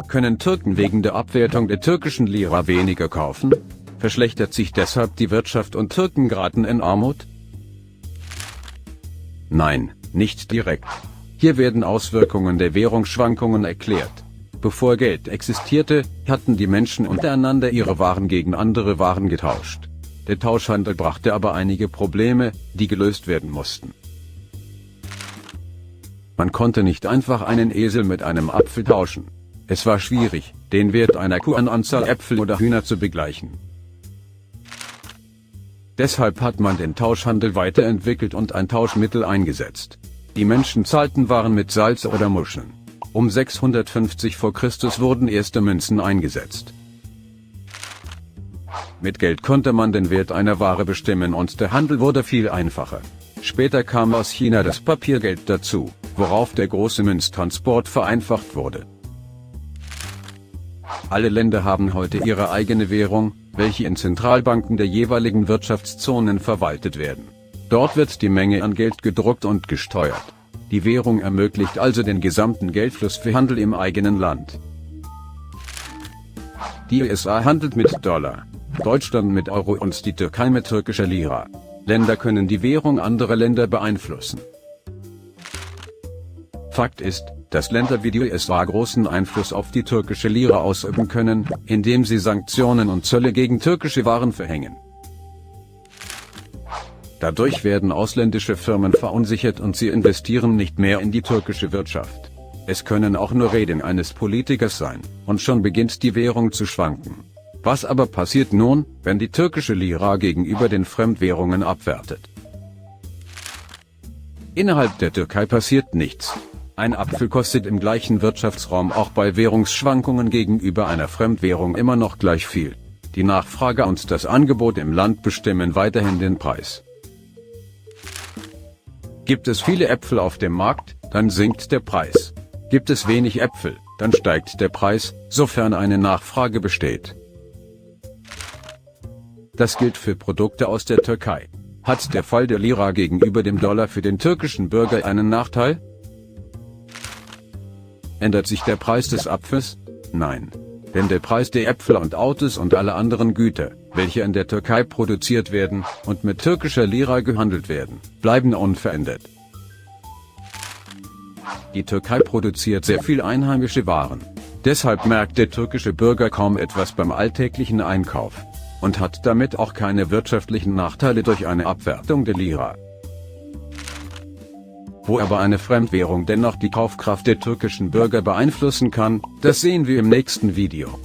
Können Türken wegen der Abwertung der türkischen Lira weniger kaufen? Verschlechtert sich deshalb die Wirtschaft und Türken geraten in Armut? Nein, nicht direkt. Hier werden Auswirkungen der Währungsschwankungen erklärt. Bevor Geld existierte, hatten die Menschen untereinander ihre Waren gegen andere Waren getauscht. Der Tauschhandel brachte aber einige Probleme, die gelöst werden mussten. Man konnte nicht einfach einen Esel mit einem Apfel tauschen. Es war schwierig, den Wert einer Kuh an Anzahl Äpfel oder Hühner zu begleichen. Deshalb hat man den Tauschhandel weiterentwickelt und ein Tauschmittel eingesetzt. Die Menschen zahlten Waren mit Salz oder Muscheln. Um 650 v. Chr. wurden erste Münzen eingesetzt. Mit Geld konnte man den Wert einer Ware bestimmen und der Handel wurde viel einfacher. Später kam aus China das Papiergeld dazu, worauf der große Münztransport vereinfacht wurde. Alle Länder haben heute ihre eigene Währung, welche in Zentralbanken der jeweiligen Wirtschaftszonen verwaltet werden. Dort wird die Menge an Geld gedruckt und gesteuert. Die Währung ermöglicht also den gesamten Geldfluss für Handel im eigenen Land. Die USA handelt mit Dollar, Deutschland mit Euro und die Türkei mit türkischer Lira. Länder können die Währung anderer Länder beeinflussen. Fakt ist, dass Länder wie die USA großen Einfluss auf die türkische Lira ausüben können, indem sie Sanktionen und Zölle gegen türkische Waren verhängen. Dadurch werden ausländische Firmen verunsichert und sie investieren nicht mehr in die türkische Wirtschaft. Es können auch nur Reden eines Politikers sein, und schon beginnt die Währung zu schwanken. Was aber passiert nun, wenn die türkische Lira gegenüber den Fremdwährungen abwertet? Innerhalb der Türkei passiert nichts. Ein Apfel kostet im gleichen Wirtschaftsraum auch bei Währungsschwankungen gegenüber einer Fremdwährung immer noch gleich viel. Die Nachfrage und das Angebot im Land bestimmen weiterhin den Preis. Gibt es viele Äpfel auf dem Markt, dann sinkt der Preis. Gibt es wenig Äpfel, dann steigt der Preis, sofern eine Nachfrage besteht. Das gilt für Produkte aus der Türkei. Hat der Fall der Lira gegenüber dem Dollar für den türkischen Bürger einen Nachteil? Ändert sich der Preis des Apfels? Nein. Denn der Preis der Äpfel und Autos und aller anderen Güter, welche in der Türkei produziert werden und mit türkischer Lira gehandelt werden, bleiben unverändert. Die Türkei produziert sehr viel einheimische Waren. Deshalb merkt der türkische Bürger kaum etwas beim alltäglichen Einkauf und hat damit auch keine wirtschaftlichen Nachteile durch eine Abwertung der Lira. Wo aber eine Fremdwährung dennoch die Kaufkraft der türkischen Bürger beeinflussen kann, das sehen wir im nächsten Video.